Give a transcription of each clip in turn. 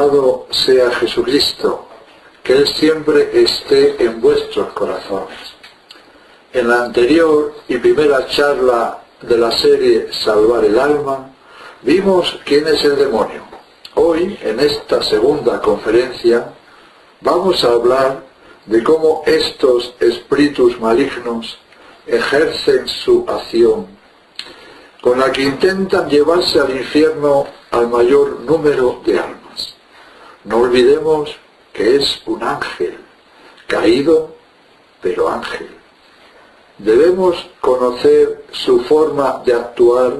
Alabado sea Jesucristo, que Él siempre esté en vuestros corazones. En la anterior y primera charla de la serie Salvar el alma, vimos quién es el demonio. Hoy, en esta segunda conferencia, vamos a hablar de cómo estos espíritus malignos ejercen su acción, con la que intentan llevarse al infierno al mayor número de almas. No olvidemos que es un ángel, caído, pero ángel. Debemos conocer su forma de actuar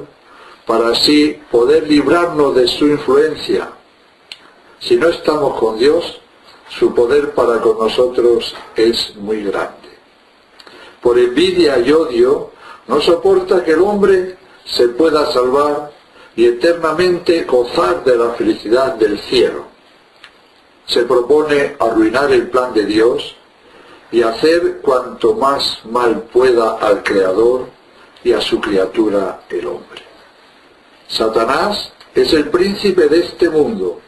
para así poder librarnos de su influencia. Si no estamos con Dios, su poder para con nosotros es muy grande. Por envidia y odio, no soporta que el hombre se pueda salvar y eternamente gozar de la felicidad del cielo. Se propone arruinar el plan de Dios y hacer cuanto más mal pueda al Creador y a su criatura, el hombre. Satanás es el príncipe de este mundo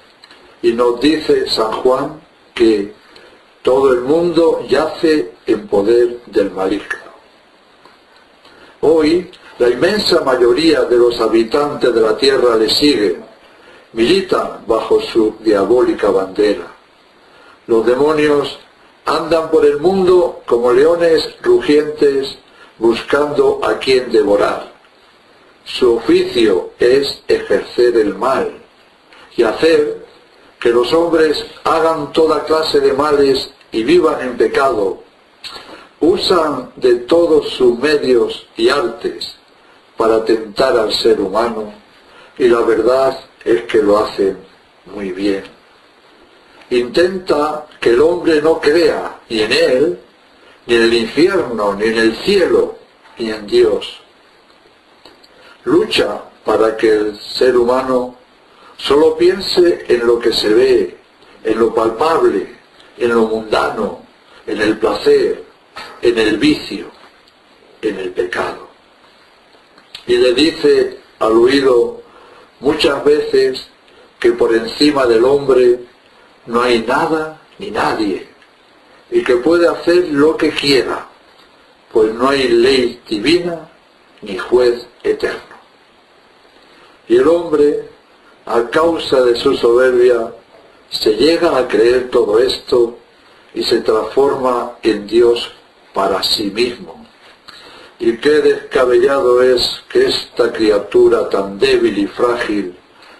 y nos dice San Juan que todo el mundo yace en poder del maligno. Hoy, la inmensa mayoría de los habitantes de la tierra le siguen, militan bajo su diabólica bandera. Los demonios andan por el mundo como leones rugientes buscando a quien devorar. Su oficio es ejercer el mal y hacer que los hombres hagan toda clase de males y vivan en pecado. Usan de todos sus medios y artes para tentar al ser humano, y la verdad es que lo hacen muy bien. Intenta que el hombre no crea ni en él, ni en el infierno, ni en el cielo, ni en Dios. Lucha para que el ser humano solo piense en lo que se ve, en lo palpable, en lo mundano, en el placer, en el vicio, en el pecado. Y le dice al oído muchas veces que por encima del hombre no hay nada ni nadie, y que puede hacer lo que quiera, pues no hay ley divina ni juez eterno. Y el hombre, a causa de su soberbia, se llega a creer todo esto y se transforma en Dios para sí mismo. Y qué descabellado es que esta criatura tan débil y frágil,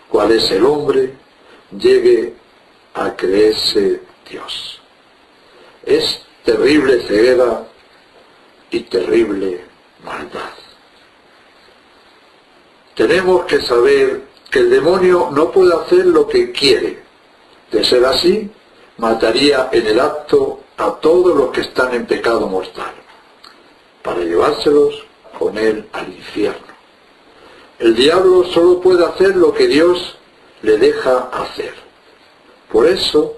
cual es el hombre, llegue a creerse Dios. Es terrible ceguera y terrible maldad. Tenemos que saber que el demonio no puede hacer lo que quiere. De ser así, mataría en el acto a todos los que están en pecado mortal, para llevárselos con él al infierno. El diablo solo puede hacer lo que Dios le deja hacer. Por eso,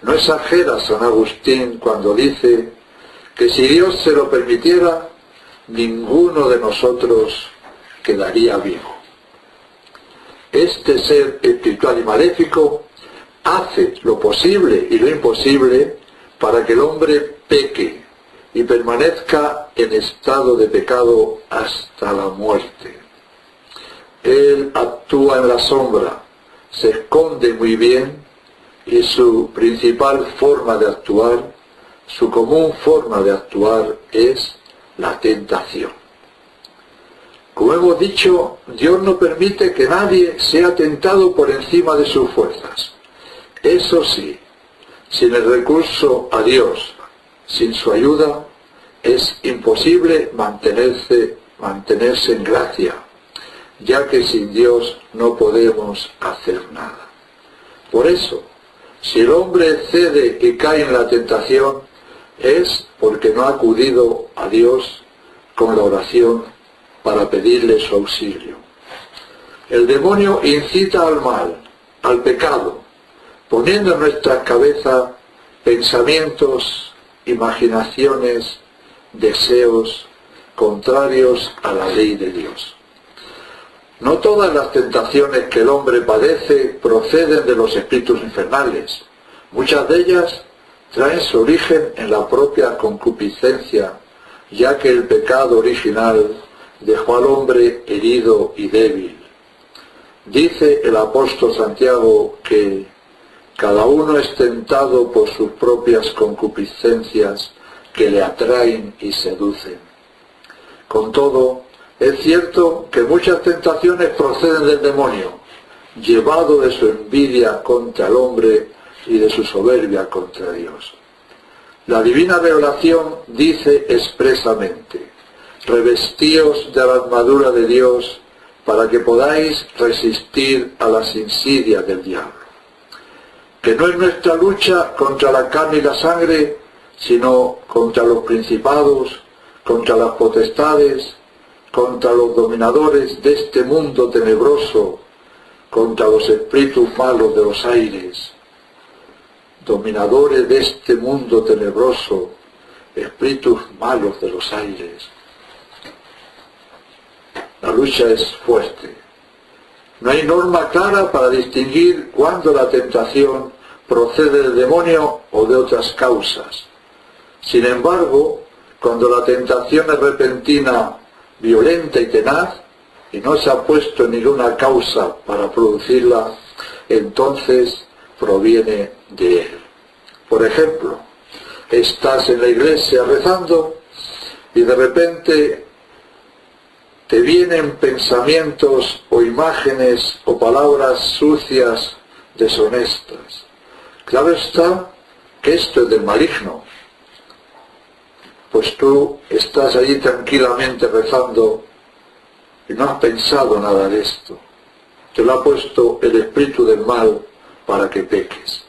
no exagera San Agustín cuando dice que si Dios se lo permitiera, ninguno de nosotros quedaría vivo. Este ser espiritual y maléfico hace lo posible y lo imposible para que el hombre peque y permanezca en estado de pecado hasta la muerte. Él actúa en la sombra, se esconde muy bien, y su principal forma de actuar, su común forma de actuar es la tentación. Como hemos dicho, Dios no permite que nadie sea tentado por encima de sus fuerzas. Eso sí, sin el recurso a Dios, sin su ayuda, es imposible mantenerse en gracia, ya que sin Dios no podemos hacer nada. Por eso, si el hombre cede y cae en la tentación, es porque no ha acudido a Dios con la oración para pedirle su auxilio. El demonio incita al mal, al pecado, poniendo en nuestras cabezas pensamientos, imaginaciones, deseos contrarios a la ley de Dios. No todas las tentaciones que el hombre padece proceden de los espíritus infernales. Muchas de ellas traen su origen en la propia concupiscencia, ya que el pecado original dejó al hombre herido y débil. Dice el apóstol Santiago que cada uno es tentado por sus propias concupiscencias que le atraen y seducen. Con todo, es cierto que muchas tentaciones proceden del demonio, llevado de su envidia contra el hombre y de su soberbia contra Dios. La divina revelación dice expresamente: revestíos de la armadura de Dios para que podáis resistir a las insidias del diablo. Que no es nuestra lucha contra la carne y la sangre, sino contra los principados, contra las potestades, contra los dominadores de este mundo tenebroso, contra los espíritus malos de los aires. Dominadores de este mundo tenebroso, espíritus malos de los aires. La lucha es fuerte. No hay norma clara para distinguir cuándo la tentación procede del demonio o de otras causas. Sin embargo, cuando la tentación es repentina, violenta y tenaz, y no se ha puesto ninguna causa para producirla, entonces proviene de él. Por ejemplo, estás en la iglesia rezando y de repente te vienen pensamientos o imágenes o palabras sucias, deshonestas. Claro está que esto es del maligno. Pues tú estás allí tranquilamente rezando y no has pensado nada de esto. Te lo ha puesto el espíritu del mal para que peques.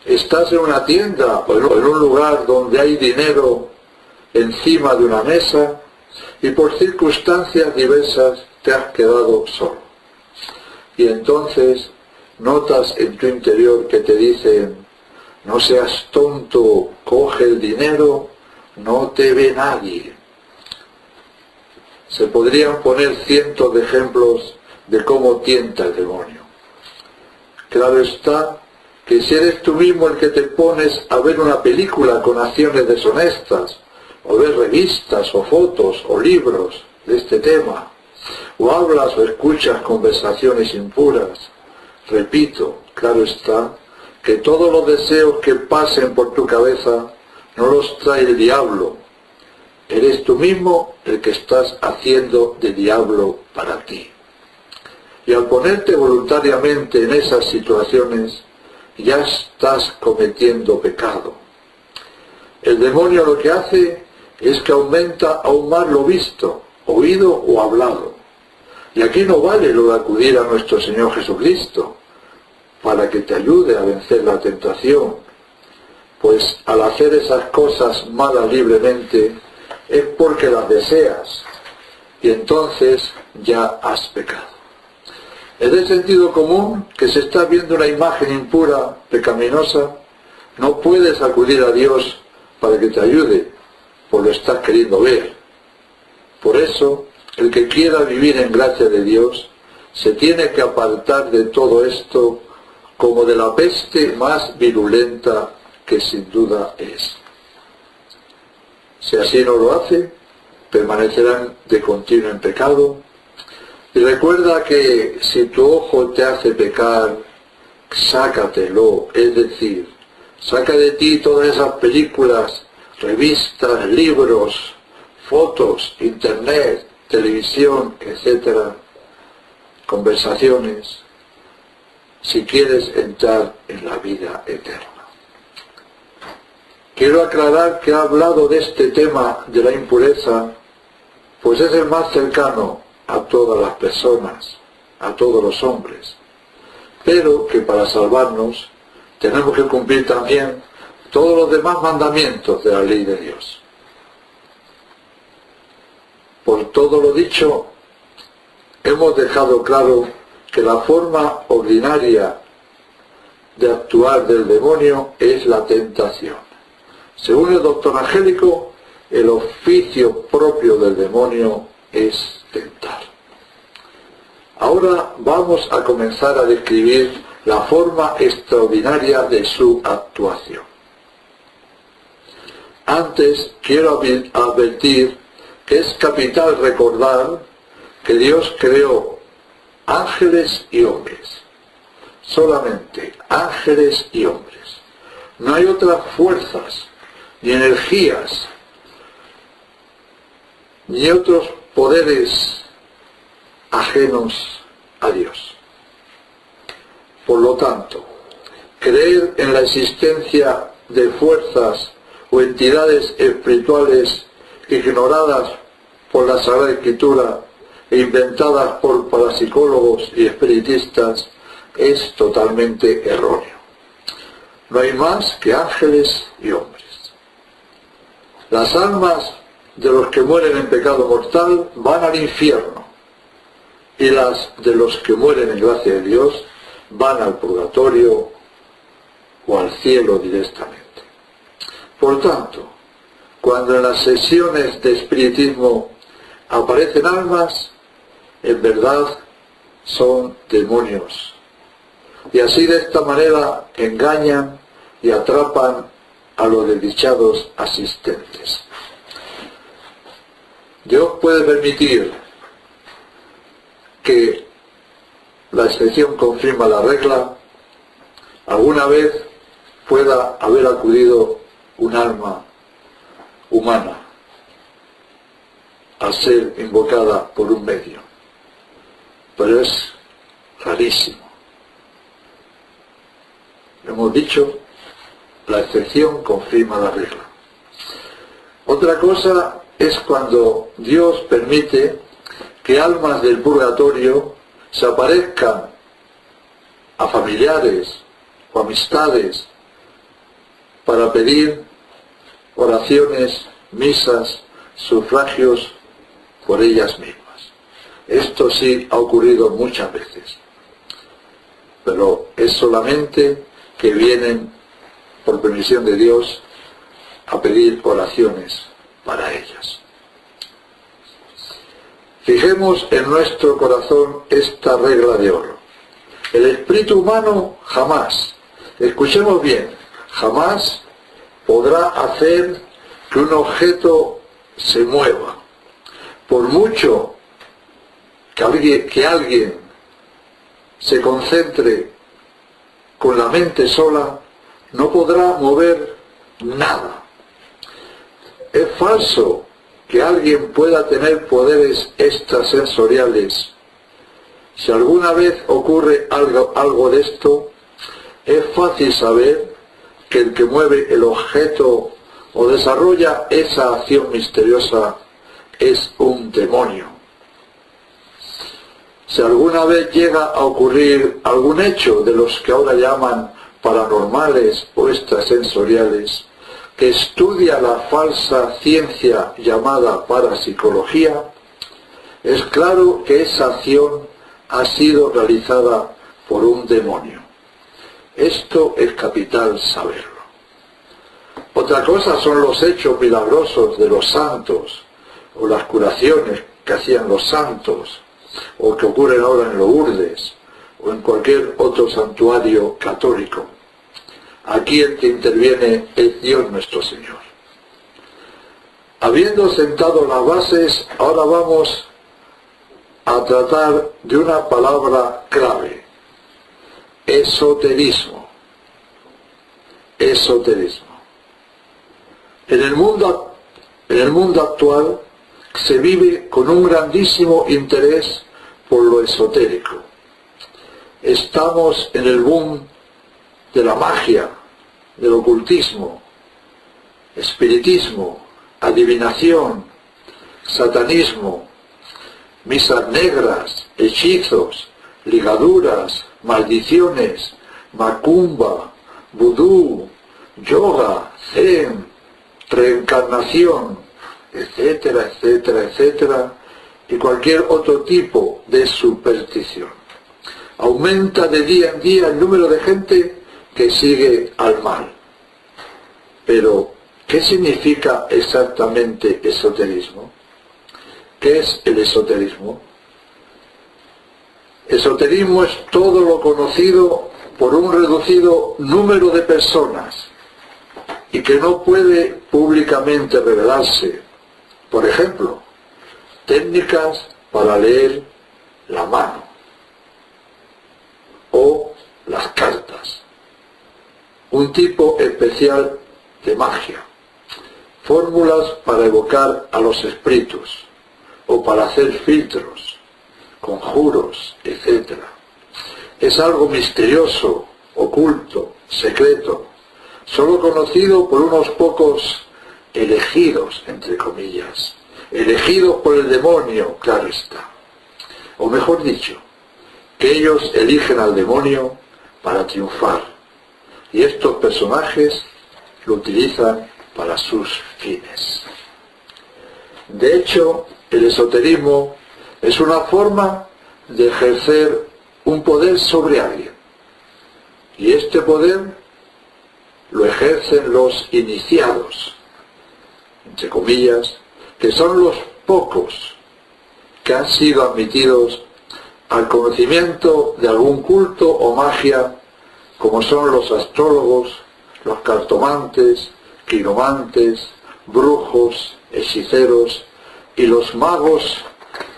Estás en una tienda o en un lugar donde hay dinero encima de una mesa y por circunstancias diversas te has quedado solo. Y entonces notas en tu interior que te dicen: no seas tonto, coge el dinero, no te ve nadie. Se podrían poner cientos de ejemplos de cómo tienta el demonio. Claro está que si eres tú mismo el que te pones a ver una película con acciones deshonestas, o ves revistas o fotos o libros de este tema, o hablas o escuchas conversaciones impuras, repito, claro está que todos los deseos que pasen por tu cabeza no los trae el diablo. Eres tú mismo el que estás haciendo de diablo para ti. Y al ponerte voluntariamente en esas situaciones, ya estás cometiendo pecado. El demonio lo que hace es que aumenta aún más lo visto, oído o hablado. Y aquí no vale lo de acudir a nuestro Señor Jesucristo para que te ayude a vencer la tentación, pues al hacer esas cosas malas libremente es porque las deseas y entonces ya has pecado. Es de sentido común que si estás viendo una imagen impura, pecaminosa, no puedes acudir a Dios para que te ayude, pues lo estás queriendo ver. Por eso, el que quiera vivir en gracia de Dios, se tiene que apartar de todo esto como de la peste más virulenta que sin duda es. Si así no lo hace, permanecerán de continuo en pecado. Y recuerda que si tu ojo te hace pecar, sácatelo, es decir, saca de ti todas esas películas, revistas, libros, fotos, internet, televisión, etc., conversaciones, si quieres entrar en la vida eterna. Quiero aclarar que he hablado de este tema de la impureza, pues es el más cercano a todas las personas, a todos los hombres, pero que para salvarnos tenemos que cumplir también todos los demás mandamientos de la ley de Dios. Por todo lo dicho, hemos dejado claro que la forma ordinaria de actuar del demonio es la tentación. Según el doctor Angélico, el oficio propio del demonio es tentar. Ahora vamos a comenzar a describir la forma extraordinaria de su actuación. Antes quiero advertir que es capital recordar que Dios creó ángeles y hombres. Solamente ángeles y hombres. No hay otras fuerzas, ni energías, ni otros poderes ajenos a Dios. Por lo tanto, creer en la existencia de fuerzas o entidades espirituales ignoradas por la Sagrada Escritura e inventadas por parapsicólogos y espiritistas es totalmente erróneo. No hay más que ángeles y hombres. Las almas de los que mueren en pecado mortal van al infierno y las de los que mueren en gracia de Dios van al purgatorio o al cielo directamente. Por tanto, cuando en las sesiones de espiritismo aparecen almas, en verdad son demonios. Y así de esta manera engañan y atrapan a los desdichados asistentes. Dios puede permitir que la excepción confirma la regla. Alguna vez pueda haber acudido un alma humana a ser invocada por un medio, pero es rarísimo. Hemos dicho, la excepción confirma la regla. Otra cosa es cuando Dios permite que almas del purgatorio se aparezcan a familiares o amistades para pedir oraciones, misas, sufragios por ellas mismas. Esto sí ha ocurrido muchas veces, pero es solamente que vienen por permisión de Dios a pedir oraciones para ellas. Fijemos en nuestro corazón esta regla de oro. El espíritu humano jamás, escuchemos bien, jamás podrá hacer que un objeto se mueva. Por mucho que alguien se concentre con la mente sola, no podrá mover nada. Es falso que alguien pueda tener poderes extrasensoriales. Si alguna vez ocurre algo de esto, es fácil saber que el que mueve el objeto o desarrolla esa acción misteriosa es un demonio. Si alguna vez llega a ocurrir algún hecho de los que ahora llaman paranormales o extrasensoriales, que estudia la falsa ciencia llamada parapsicología, es claro que esa acción ha sido realizada por un demonio. Esto es capital saberlo. Otra cosa son los hechos milagrosos de los santos, o las curaciones que hacían los santos, o que ocurren ahora en Lourdes, o en cualquier otro santuario católico. Aquí el que interviene es Dios nuestro Señor. Habiendo sentado las bases, ahora vamos a tratar de una palabra clave: esoterismo. Esoterismo. En el mundo actual se vive con un grandísimo interés por lo esotérico. Estamos en el boom de la magia, del ocultismo, espiritismo, adivinación, satanismo, misas negras, hechizos, ligaduras, maldiciones, macumba, vudú, yoga, zen, reencarnación, etcétera, etcétera, etcétera, y cualquier otro tipo de superstición. Aumenta de día en día el número de gente que sigue al mal. Pero, ¿qué significa exactamente esoterismo? ¿Qué es el esoterismo? Esoterismo es todo lo conocido por un reducido número de personas y que no puede públicamente revelarse. Por ejemplo, técnicas para leer la mano o las cartas, un tipo especial de magia, fórmulas para evocar a los espíritus o para hacer filtros, conjuros, etc. Es algo misterioso, oculto, secreto, solo conocido por unos pocos elegidos, entre comillas, elegidos por el demonio, claro está. O mejor dicho, que ellos eligen al demonio para triunfar, y estos personajes lo utilizan para sus fines. De hecho, el esoterismo es una forma de ejercer un poder sobre alguien, y este poder lo ejercen los iniciados, entre comillas, que son los pocos que han sido admitidos al conocimiento de algún culto o magia, como son los astrólogos, los cartomantes, quiromantes, brujos, hechiceros y los magos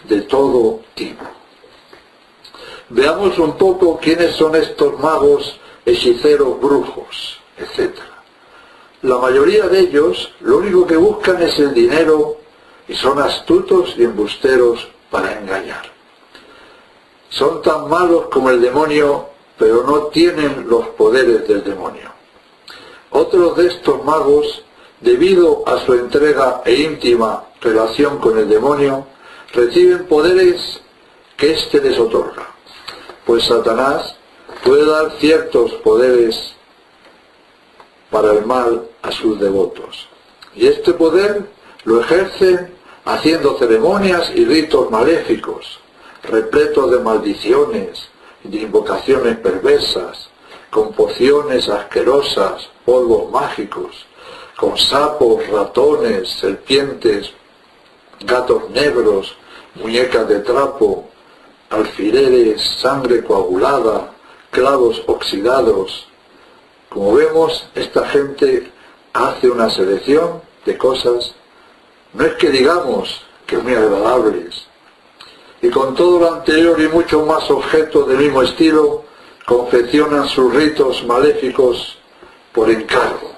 de todo tipo. Veamos un poco quiénes son estos magos, hechiceros, brujos, etc. La mayoría de ellos lo único que buscan es el dinero y son astutos y embusteros para engañar. Son tan malos como el demonio, pero no tienen los poderes del demonio. Otros de estos magos, debido a su entrega e íntima relación con el demonio, reciben poderes que éste les otorga, pues Satanás puede dar ciertos poderes para el mal a sus devotos. Y este poder lo ejercen haciendo ceremonias y ritos maléficos, repletos de maldiciones, de invocaciones perversas, con pociones asquerosas, polvos mágicos, con sapos, ratones, serpientes, gatos negros, muñecas de trapo, alfileres, sangre coagulada, clavos oxidados. Como vemos, esta gente hace una selección de cosas, no es que digamos que muy agradables, y con todo lo anterior y muchos más objetos del mismo estilo, confeccionan sus ritos maléficos por encargo.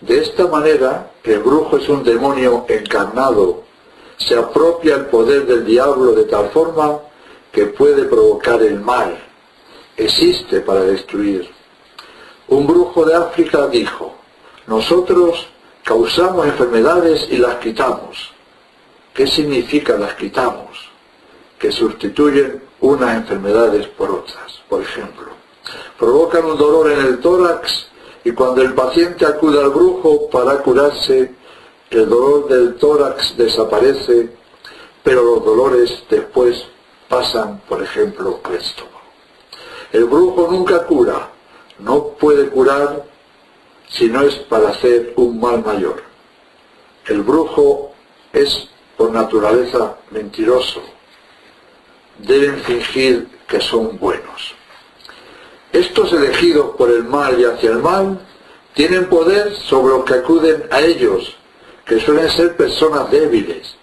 De esta manera, el brujo es un demonio encarnado, se apropia el poder del diablo de tal forma que puede provocar el mal, existe para destruir. Un brujo de África dijo: nosotros causamos enfermedades y las quitamos. ¿Qué significa las quitamos? Que sustituyen unas enfermedades por otras. Por ejemplo, provocan un dolor en el tórax y cuando el paciente acude al brujo para curarse, el dolor del tórax desaparece, pero los dolores después pasan, por ejemplo, al estómago. El brujo nunca cura, no puede curar si no es para hacer un mal mayor. El brujo es por naturaleza mentiroso. Deben fingir que son buenos. Estos elegidos por el mal y hacia el mal tienen poder sobre los que acuden a ellos, que suelen ser personas débiles,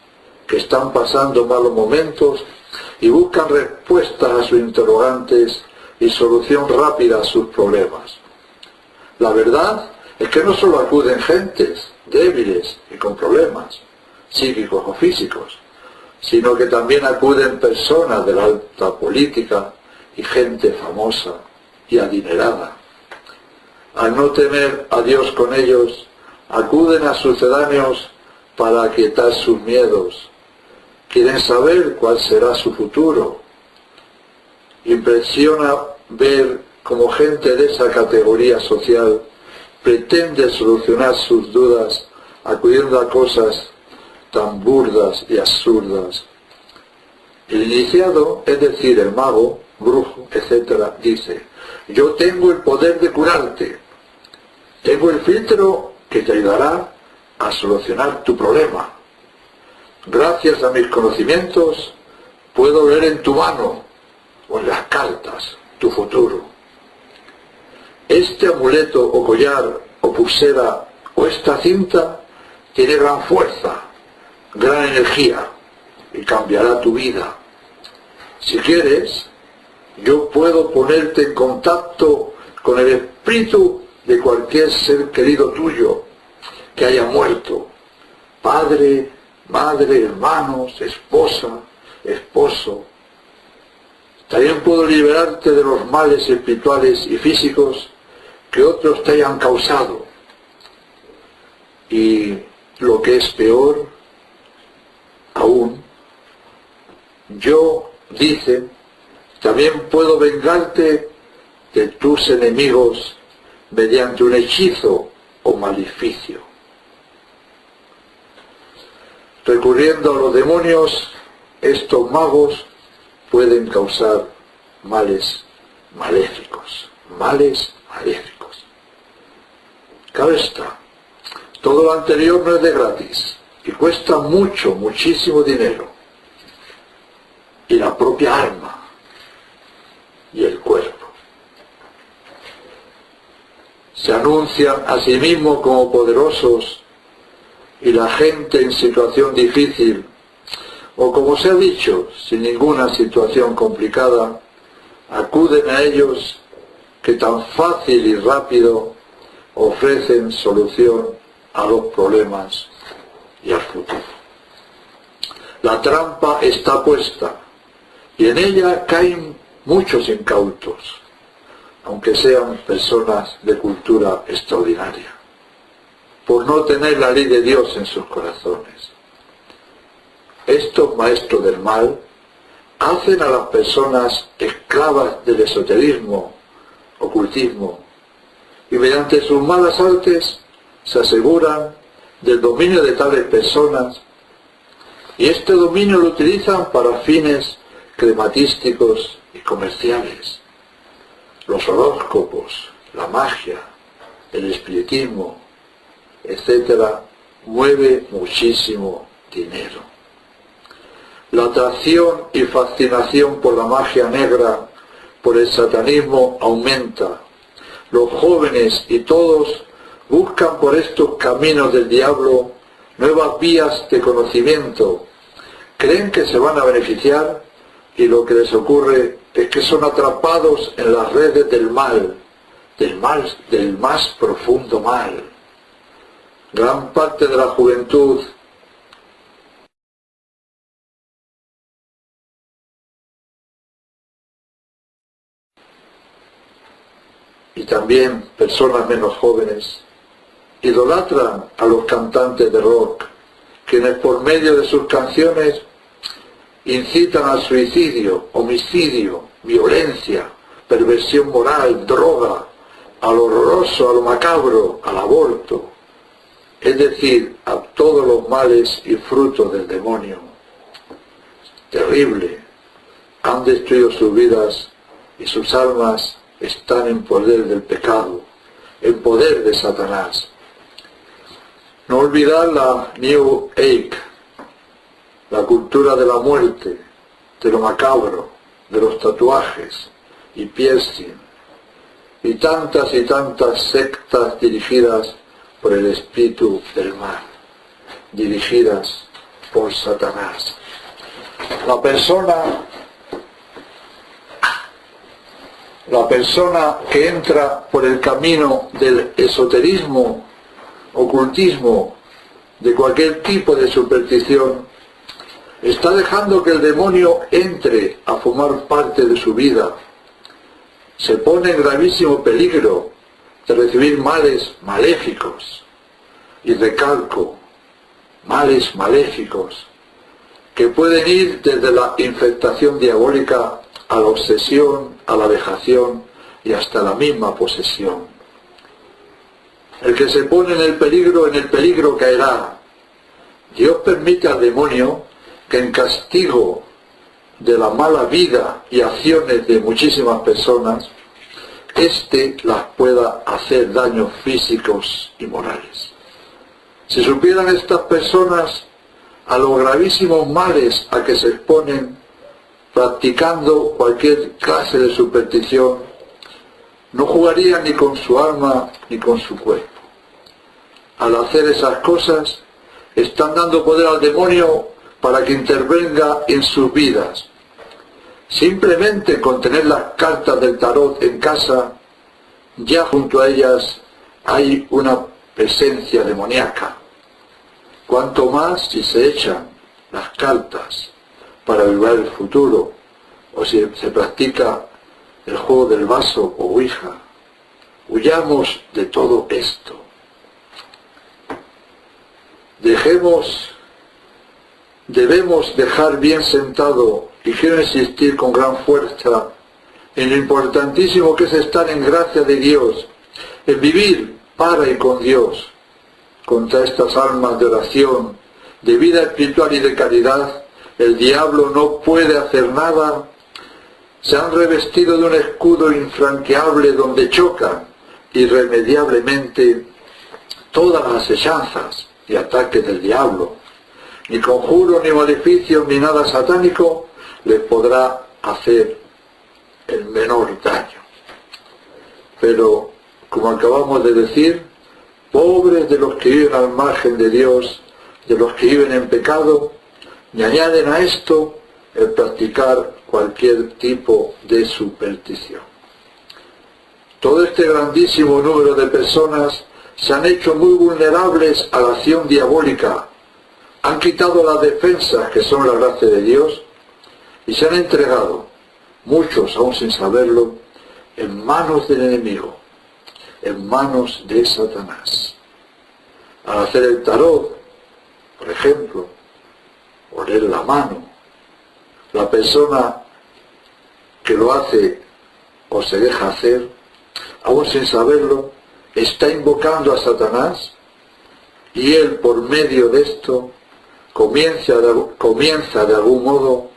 que están pasando malos momentos y buscan respuestas a sus interrogantes y solución rápida a sus problemas. La verdad es que no solo acuden gentes débiles y con problemas psíquicos o físicos, sino que también acuden personas de la alta política y gente famosa y adinerada. Al no temer a Dios con ellos, acuden a sucedáneos para aquietar sus miedos. Quieren saber cuál será su futuro. Impresiona ver cómo gente de esa categoría social pretende solucionar sus dudas acudiendo a cosas tan burdas y absurdas. El iniciado, es decir, el mago, brujo, etc., dice: yo tengo el poder de curarte, tengo el filtro que te ayudará a solucionar tu problema. Gracias a mis conocimientos puedo leer en tu mano cartas, tu futuro. Este amuleto o collar o pulsera o esta cinta tiene gran fuerza, gran energía y cambiará tu vida. Si quieres, yo puedo ponerte en contacto con el espíritu de cualquier ser querido tuyo que haya muerto, padre, madre, hermanos, esposa, esposo. También puedo liberarte de los males espirituales y físicos que otros te hayan causado. Y lo que es peor aún, yo, dice, también puedo vengarte de tus enemigos mediante un hechizo o maleficio. Recurriendo a los demonios, estos magos pueden causar males maléficos. Claro está, todo lo anterior no es de gratis y cuesta mucho, muchísimo dinero. Y la propia alma y el cuerpo. Se anuncian a sí mismos como poderosos y la gente en situación difícil, o como se ha dicho, sin ninguna situación complicada, acuden a ellos que tan fácil y rápido ofrecen solución a los problemas y al futuro. La trampa está puesta y en ella caen muchos incautos, aunque sean personas de cultura extraordinaria, por no tener la ley de Dios en sus corazones. Estos maestros del mal hacen a las personas esclavas del esoterismo, ocultismo, y mediante sus malas artes se aseguran del dominio de tales personas, y este dominio lo utilizan para fines crematísticos y comerciales. Los horóscopos, la magia, el espiritismo, etcétera, mueve muchísimo dinero. La atracción y fascinación por la magia negra, por el satanismo aumenta. Los jóvenes y todos buscan por estos caminos del diablo nuevas vías de conocimiento. Creen que se van a beneficiar y lo que les ocurre es que son atrapados en las redes del mal, del más profundo mal. Gran parte de la juventud y también personas menos jóvenes idolatran a los cantantes de rock, quienes por medio de sus canciones incitan al suicidio, homicidio, violencia, perversión moral, droga, al horroroso, a lo macabro, al aborto, es decir, a todos los males y frutos del demonio. Terrible. Han destruido sus vidas y sus almas están en poder del pecado, en poder de Satanás. No olvidar la New Age, la cultura de la muerte, de lo macabro, de los tatuajes y piercing, y tantas sectas dirigidas por el espíritu del mal, dirigidas por Satanás. La persona que entra por el camino del esoterismo, ocultismo, de cualquier tipo de superstición, está dejando que el demonio entre a formar parte de su vida. Se pone en gravísimo peligro de recibir males maléficos. Y recalco, males maléficos, que pueden ir desde la infectación diabólica a la obsesión, a la vejación y hasta la misma posesión. El que se pone en el peligro caerá. Dios permite al demonio que en castigo de la mala vida y acciones de muchísimas personas, éste las pueda hacer daños físicos y morales. Si supieran estas personas a los gravísimos males a que se exponen, practicando cualquier clase de superstición, no jugarían ni con su alma ni con su cuerpo. Al hacer esas cosas, están dando poder al demonio para que intervenga en sus vidas. Simplemente con tener las cartas del tarot en casa, ya junto a ellas hay una presencia demoníaca. Cuanto más si se echan las cartas para averiguar el futuro, o si se practica el juego del vaso o ouija. Huyamos de todo esto. Debemos dejar bien sentado, y quiero insistir con gran fuerza, en lo importantísimo que es estar en gracia de Dios, en vivir para y con Dios, contra estas almas de oración, de vida espiritual y de caridad. El diablo no puede hacer nada. Se han revestido de un escudo infranqueable donde chocan irremediablemente todas las asechanzas y ataques del diablo. Ni conjuros, ni maleficios, ni nada satánico les podrá hacer el menor daño. Pero, como acabamos de decir, pobres de los que viven al margen de Dios, de los que viven en pecado, y añaden a esto el practicar cualquier tipo de superstición. Todo este grandísimo número de personas se han hecho muy vulnerables a la acción diabólica, han quitado las defensas que son la gracia de Dios y se han entregado, muchos aún sin saberlo, en manos del enemigo, en manos de Satanás. Al hacer el tarot, por ejemplo, o leer la mano, la persona que lo hace o se deja hacer, aún sin saberlo, está invocando a Satanás, y él, por medio de esto, comienza de algún modo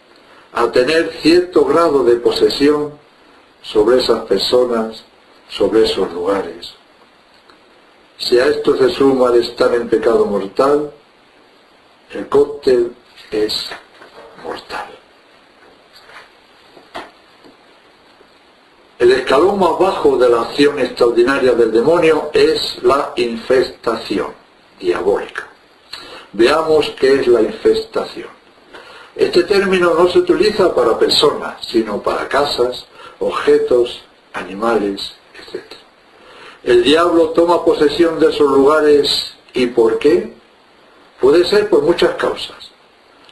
a tener cierto grado de posesión sobre esas personas, sobre esos lugares. Si a esto se suma el estar en pecado mortal, el cóctel es mortal. El escalón más bajo de la acción extraordinaria del demonio es la infestación diabólica. Veamos qué es la infestación. Este término no se utiliza para personas, sino para casas, objetos, animales, etc. El diablo toma posesión de esos lugares. ¿Y por qué? Puede ser por muchas causas.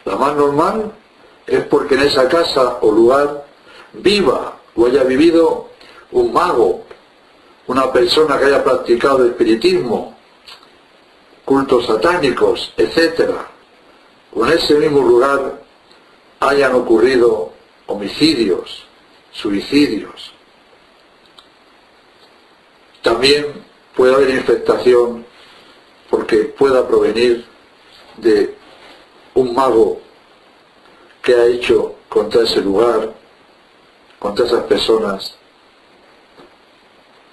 La más normal es porque en esa casa o lugar viva o haya vivido un mago, una persona que haya practicado espiritismo, cultos satánicos, etc. O en ese mismo lugar hayan ocurrido homicidios, suicidios. También puede haber infestación porque pueda provenir de un mago que ha hecho contra ese lugar, contra esas personas,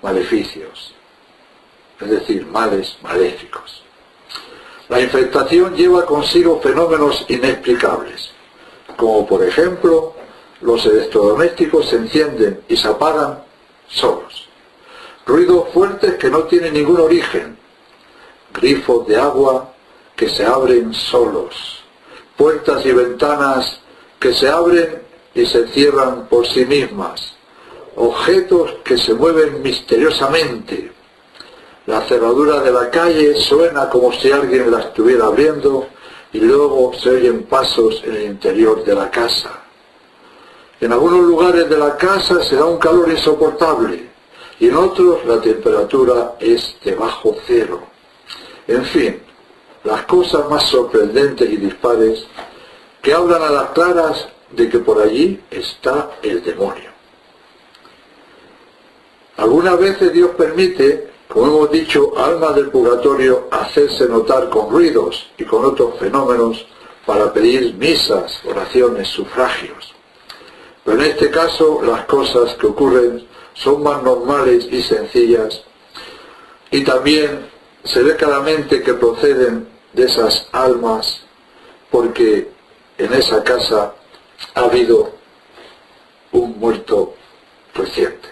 maleficios, es decir, males maléficos. La infestación lleva consigo fenómenos inexplicables, como por ejemplo, los electrodomésticos se encienden y se apagan solos. Ruidos fuertes que no tienen ningún origen. Grifos de agua que se abren solos. Puertas y ventanas que se abren y se cierran por sí mismas. Objetos que se mueven misteriosamente. La cerradura de la calle suena como si alguien la estuviera abriendo y luego se oyen pasos en el interior de la casa. En algunos lugares de la casa se da un calor insoportable y en otros la temperatura es de bajo cero. En fin, las cosas más sorprendentes y dispares que hablan a las claras de que por allí está el demonio. Algunas veces Dios permite, como hemos dicho, a almas del purgatorio hacerse notar con ruidos y con otros fenómenos para pedir misas, oraciones, sufragios. Pero en este caso las cosas que ocurren son más normales y sencillas, y también se ve claramente que proceden de esas almas porque en esa casa ha habido un muerto reciente.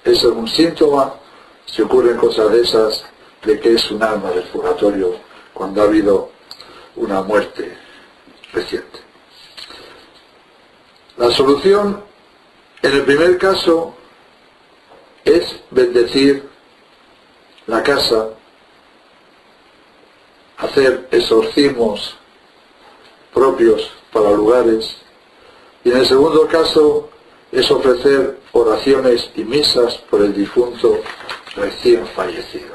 Eso es un síntoma, si ocurren cosas de esas, de que es un alma del purgatorio cuando ha habido una muerte reciente. La solución, en el primer caso, es bendecir la casa, hacer exorcismos propios para lugares, y en el segundo caso es ofrecer oraciones y misas por el difunto recién fallecido.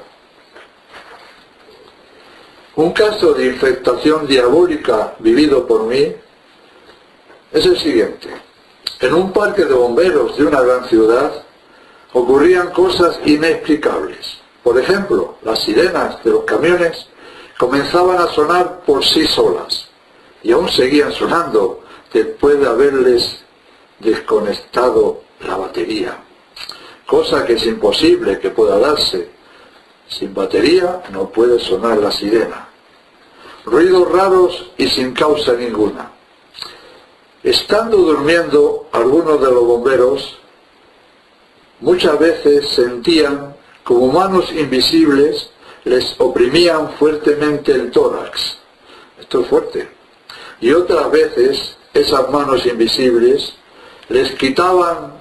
Un caso de infectación diabólica vivido por mí es el siguiente. En un parque de bomberos de una gran ciudad ocurrían cosas inexplicables. Por ejemplo, las sirenas de los camiones comenzaban a sonar por sí solas y aún seguían sonando después de haberles desconectado la batería, cosa que es imposible que pueda darse. Sin batería no puede sonar la sirena. Ruidos raros y sin causa ninguna. Estando durmiendo algunos de los bomberos, muchas veces sentían como manos invisibles les oprimían fuertemente el tórax. Esto es fuerte. Y otras veces esas manos invisibles les quitaban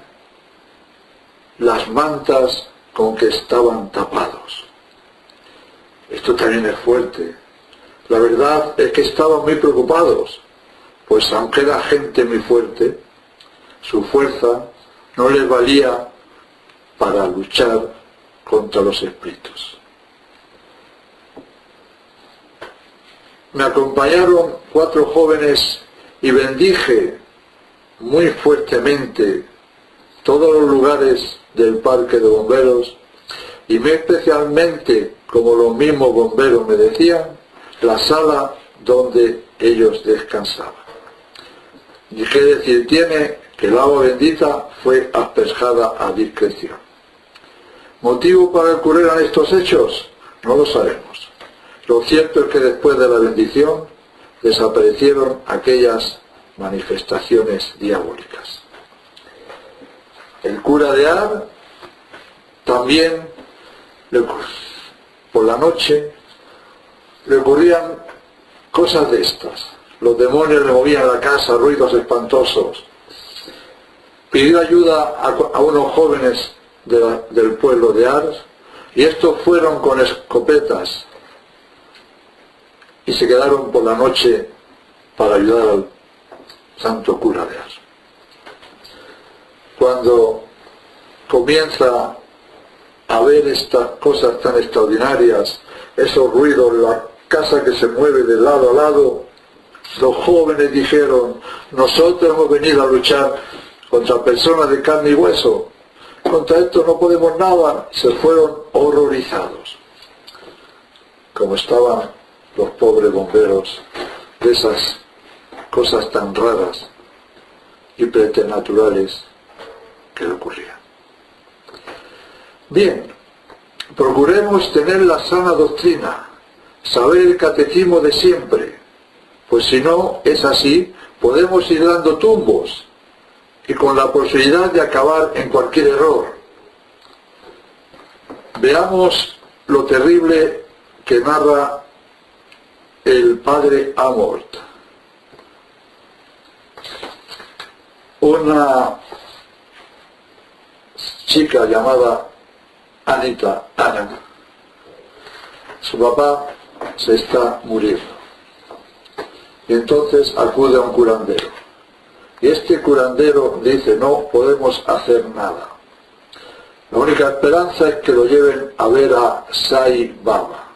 las mantas con que estaban tapados. Esto también es fuerte. La verdad es que estaban muy preocupados, pues aunque era gente muy fuerte, su fuerza no les valía para luchar contra los espíritus. Me acompañaron 4 jóvenes y bendije muy fuertemente todos los lugares del parque de bomberos y muy especialmente, como los mismos bomberos me decían, la sala donde ellos descansaban. Y qué decir tiene que el agua bendita fue asperjada a discreción. ¿Motivo para que ocurrieran estos hechos? No lo sabemos. Lo cierto es que después de la bendición desaparecieron aquellas manifestaciones diabólicas. El cura de Ar también, por la noche, le ocurrían cosas de estas. Los demonios le movían la casa, ruidos espantosos. Pidió ayuda a unos jóvenes del pueblo de Ars, y estos fueron con escopetas y se quedaron por la noche para ayudar al santo cura de Ars. Cuando comienza a ver estas cosas tan extraordinarias, esos ruidos, la casa que se mueve de lado a lado, los jóvenes dijeron: nosotros hemos venido a luchar contra personas de carne y hueso, contra esto no podemos nada. Se fueron horrorizados, como estaban los pobres bomberos de esas cosas tan raras y preternaturales que le ocurrían. Bien, procuremos tener la sana doctrina, saber el catecismo de siempre, pues si no es así, podemos ir dando tumbos y con la posibilidad de acabar en cualquier error. Veamos lo terrible que narra el padre Amort. Una chica llamada Ana, su papá se está muriendo, y entonces acude a un curandero, y este curandero dice: no podemos hacer nada, la única esperanza es que lo lleven a ver a Sai Baba.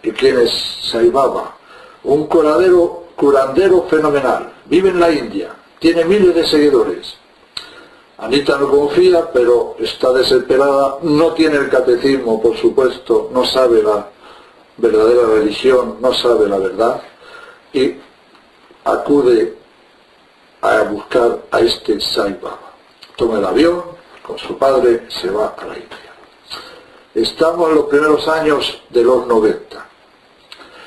¿Y quién es Sai Baba? Un curandero fenomenal, vive en la India, tiene miles de seguidores. Anita no confía, pero está desesperada, no tiene el catecismo, por supuesto, no sabe la verdadera religión, no sabe la verdad, y acude a buscar a este Sai Baba. Toma el avión, con su padre se va a la India. Estamos en los primeros años de los 90.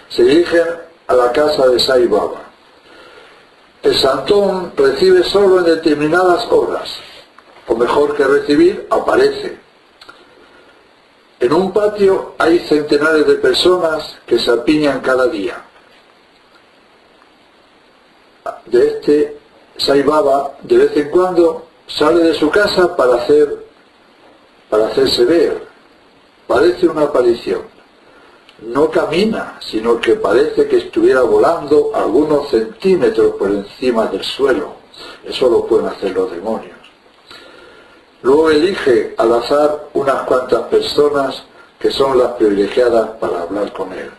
Se dirigen a la casa de Sai Baba. El santón recibe solo en determinadas horas, o mejor que recibir, aparece. En un patio hay centenares de personas que se apiñan cada día. De este Sai Baba de vez en cuando sale de su casa para hacerse ver. Parece una aparición. No camina, sino que parece que estuviera volando algunos centímetros por encima del suelo. Eso lo pueden hacer los demonios. Luego elige al azar unas cuantas personas que son las privilegiadas para hablar con él.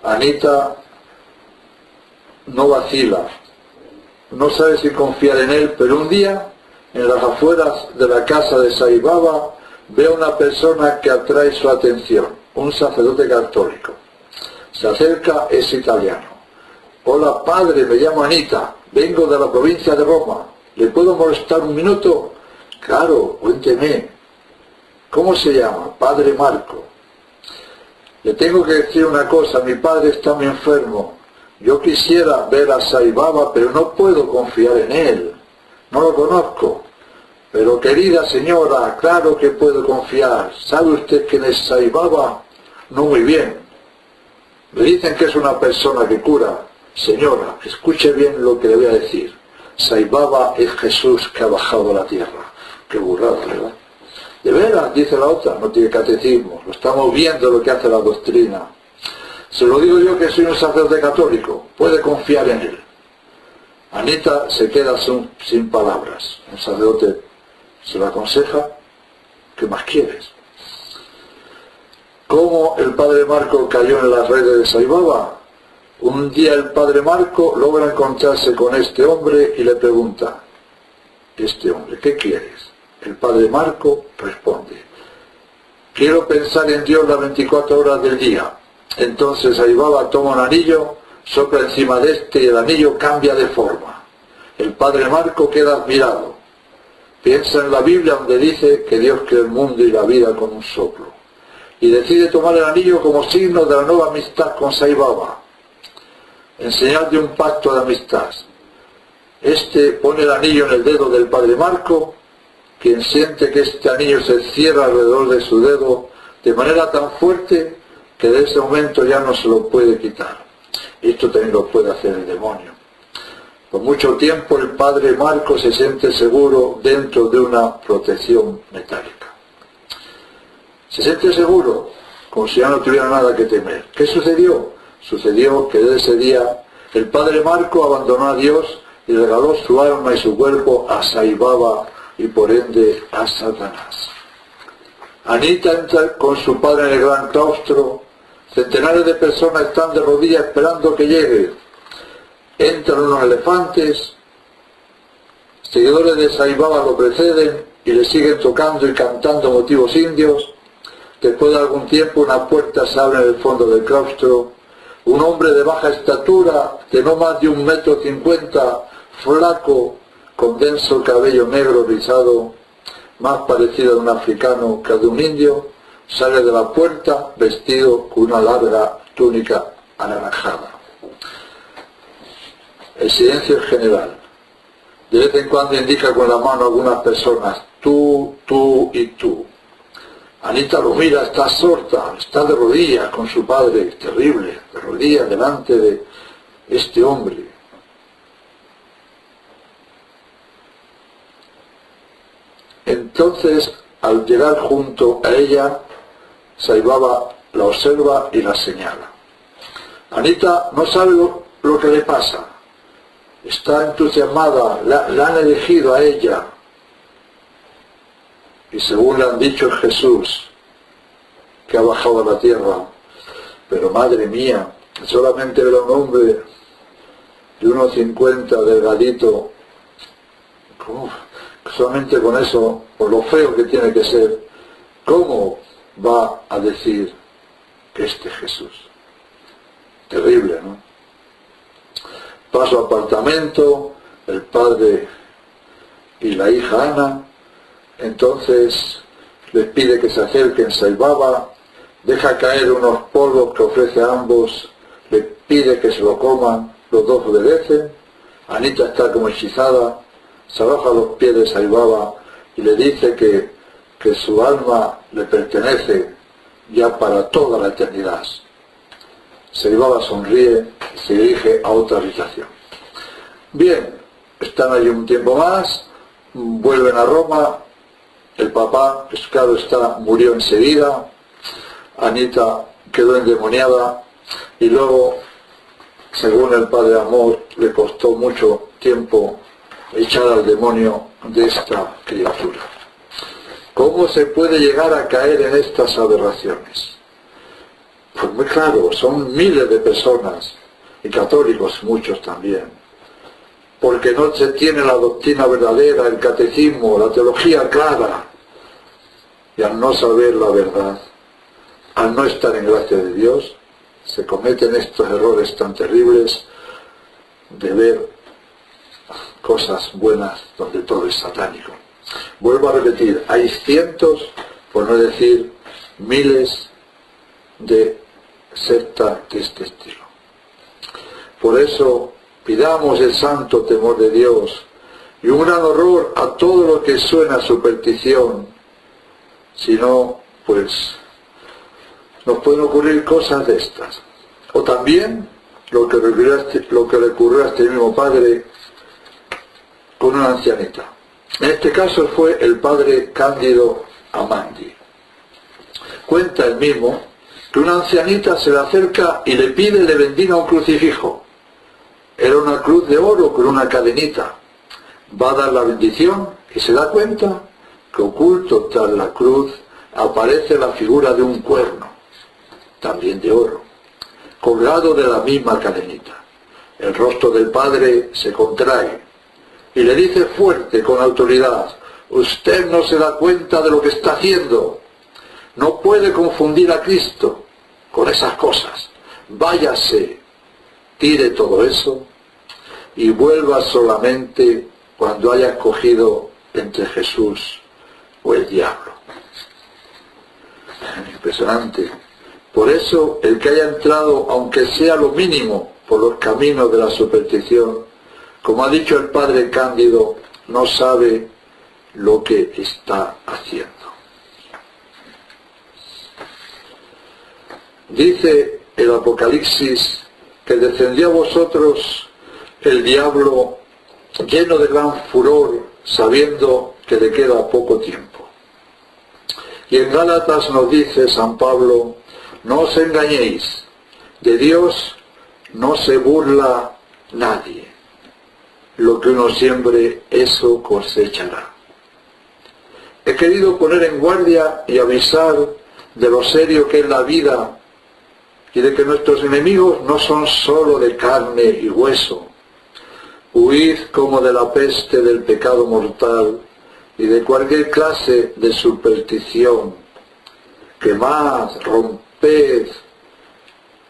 Anita no vacila, no sabe si confiar en él, pero un día, en las afueras de la casa de Sai Baba, ve a una persona que atrae su atención, un sacerdote católico. Se acerca, es italiano. Hola padre, me llamo Anita, vengo de la provincia de Roma. ¿Le puedo molestar un minuto? Claro, cuénteme. ¿Cómo se llama? Padre Marco. Le tengo que decir una cosa, mi padre está muy enfermo. Yo quisiera ver a Sai Baba, pero no puedo confiar en él. No lo conozco. Pero querida señora, claro que puedo confiar. ¿Sabe usted quién es Sai Baba? No muy bien. Me dicen que es una persona que cura. Señora, escuche bien lo que le voy a decir. Sai Baba es Jesús que ha bajado a la tierra. Qué burrada, ¿verdad? De veras, dice la otra, no tiene catecismo. Lo estamos viendo lo que hace la doctrina. Se lo digo yo que soy un sacerdote católico. Puede confiar en él. Anita se queda sin palabras. Un sacerdote se lo aconseja. ¿Qué más quieres? ¿Cómo el padre Marco cayó en las redes de Sai Baba? Un día el padre Marco logra encontrarse con este hombre y le pregunta, este hombre, ¿qué quieres? El padre Marco responde, quiero pensar en Dios las 24 horas del día. Entonces Sai Baba toma un anillo, sopla encima de este y el anillo cambia de forma. El padre Marco queda admirado. Piensa en la Biblia donde dice que Dios creó el mundo y la vida con un soplo. Y decide tomar el anillo como signo de la nueva amistad con Sai Baba. En señal de un pacto de amistad. Este pone el anillo en el dedo del padre Marco, quien siente que este anillo se cierra alrededor de su dedo de manera tan fuerte que de ese momento ya no se lo puede quitar. Esto también lo puede hacer el demonio. Por mucho tiempo el padre Marco se siente seguro dentro de una protección metálica. Se siente seguro, como si ya no tuviera nada que temer. ¿Qué sucedió? Sucedió que desde ese día el padre Marco abandonó a Dios y regaló su alma y su cuerpo a Sai Baba y por ende a Satanás. Anita entra con su padre en el gran claustro. Centenares de personas están de rodillas esperando que llegue. Entran unos elefantes. Seguidores de Sai Baba lo preceden y le siguen tocando y cantando motivos indios. Después de algún tiempo una puerta se abre en el fondo del claustro. Un hombre de baja estatura, de no más de 1,50 m, flaco, con denso cabello negro rizado, más parecido a un africano que a de un indio, sale de la puerta vestido con una larga túnica anaranjada. El silencio es general. De vez en cuando indica con la mano a algunas personas, tú, tú y tú. Anita lo mira, está absorta, está de rodillas con su padre, terrible, de rodillas delante de este hombre. Entonces, al llegar junto a ella, Sai Baba la observa y la señala. Anita no sabe lo que le pasa. Está entusiasmada, la han elegido a ella. Y según le han dicho es Jesús, que ha bajado a la tierra. Pero madre mía, solamente ver a un hombre de 1,50 m, delgadito, solamente con eso, por lo feo que tiene que ser, ¿cómo va a decir que este es Jesús? Terrible, ¿no? Paso a apartamento, el padre y la hija Ana. Entonces les pide que se acerquen. Sai Baba deja caer unos polvos que ofrece a ambos, les pide que se lo coman, los dos obedecen, Anita está como hechizada, se arroja a los pies de Sai Baba y le dice que su alma le pertenece ya para toda la eternidad. Sai Baba sonríe y se dirige a otra habitación. Bien, están allí un tiempo más, vuelven a Roma, el papá, pues claro está, murió enseguida, Anita quedó endemoniada y luego, según el padre Amor, le costó mucho tiempo echar al demonio de esta criatura. ¿Cómo se puede llegar a caer en estas aberraciones? Pues muy claro, son miles de personas, y católicos muchos también, porque no se tiene la doctrina verdadera, el catecismo, la teología clara, y al no saber la verdad, al no estar en gracia de Dios, se cometen estos errores tan terribles de ver cosas buenas donde todo es satánico. Vuelvo a repetir, hay cientos, por no decir miles, de sectas de este estilo. Por eso pidamos el santo temor de Dios y un gran horror a todo lo que suena a superstición, si no, pues nos pueden ocurrir cosas de estas. O también lo que le ocurrió a este mismo padre con una ancianita. En este caso fue el padre Cándido Amandi. Cuenta él mismo que una ancianita se le acerca y le pide le bendiga un crucifijo. Era una cruz de oro con una cadenita. Va a dar la bendición y se da cuenta que oculto tras la cruz aparece la figura de un cuerno, también de oro, colgado de la misma cadenita. El rostro del padre se contrae y le dice fuerte, con autoridad: usted no se da cuenta de lo que está haciendo, no puede confundir a Cristo con esas cosas, váyase, tire todo eso y vuelva solamente cuando haya escogido entre Jesús o el diablo. Impresionante. Por eso el que haya entrado, aunque sea lo mínimo, por los caminos de la superstición, como ha dicho el padre Cándido, no sabe lo que está haciendo. Dice el Apocalipsis que descendió a vosotros el diablo lleno de gran furor, sabiendo que le queda poco tiempo. Y en Gálatas nos dice San Pablo: no os engañéis, de Dios no se burla nadie. Lo que uno siembre, eso cosechará. He querido poner en guardia y avisar de lo serio que es la vida y de que nuestros enemigos no son sólo de carne y hueso. Huid como de la peste del pecado mortal y de cualquier clase de superstición. Quemad, romped,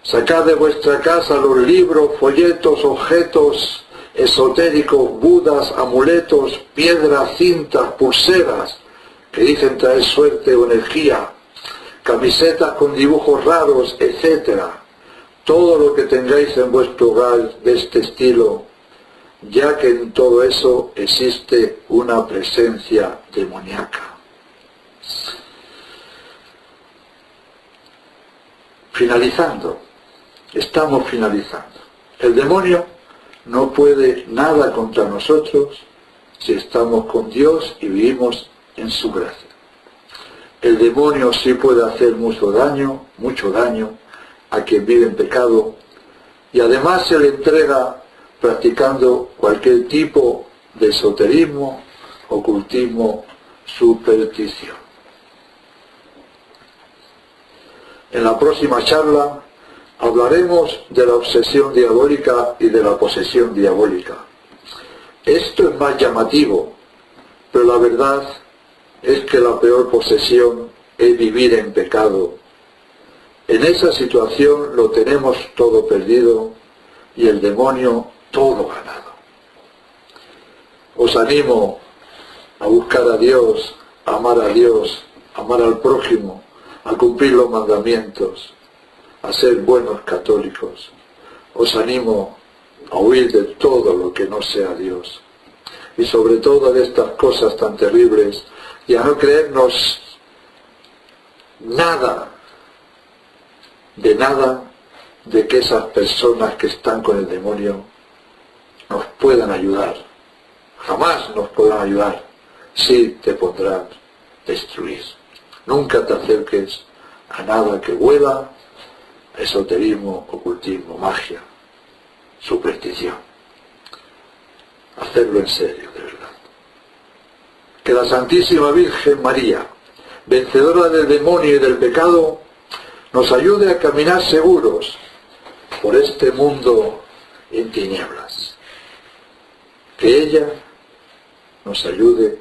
sacad de vuestra casa los libros, folletos, objetos esotéricos, budas, amuletos, piedras, cintas, pulseras que dicen traer suerte o energía, camisetas con dibujos raros, etc. Todo lo que tengáis en vuestro hogar de este estilo, ya que en todo eso existe una presencia demoníaca. Finalizando, estamos finalizando. El demonio no puede nada contra nosotros si estamos con Dios y vivimos en su gracia. El demonio sí puede hacer mucho daño a quien vive en pecado, y además se le entrega practicando cualquier tipo de esoterismo, ocultismo, superstición. En la próxima charla hablaremos de la obsesión diabólica y de la posesión diabólica. Esto es más llamativo, pero la verdad es que la peor posesión es vivir en pecado. En esa situación lo tenemos todo perdido y el demonio todo ganado. Os animo a buscar a Dios, a amar al prójimo, a cumplir los mandamientos, a ser buenos católicos. Os animo a huir de todo lo que no sea Dios, y sobre todo de estas cosas tan terribles, y a no creernos nada de que esas personas que están con el demonio nos puedan ayudar. Jamás nos podrán ayudar. Sí te podrán destruir. Nunca te acerques a nada que huela a esoterismo, ocultismo, magia, superstición. Hacerlo en serio, de verdad. Que la Santísima Virgen María, vencedora del demonio y del pecado, nos ayude a caminar seguros por este mundo en tinieblas. Que ella nos ayude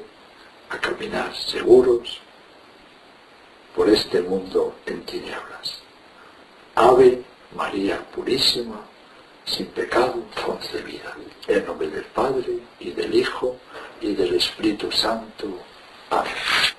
a caminar seguros por este mundo en tinieblas. Ave María Purísima, sin pecado concebida. En nombre del Padre, y del Hijo, y del Espíritu Santo. Amén.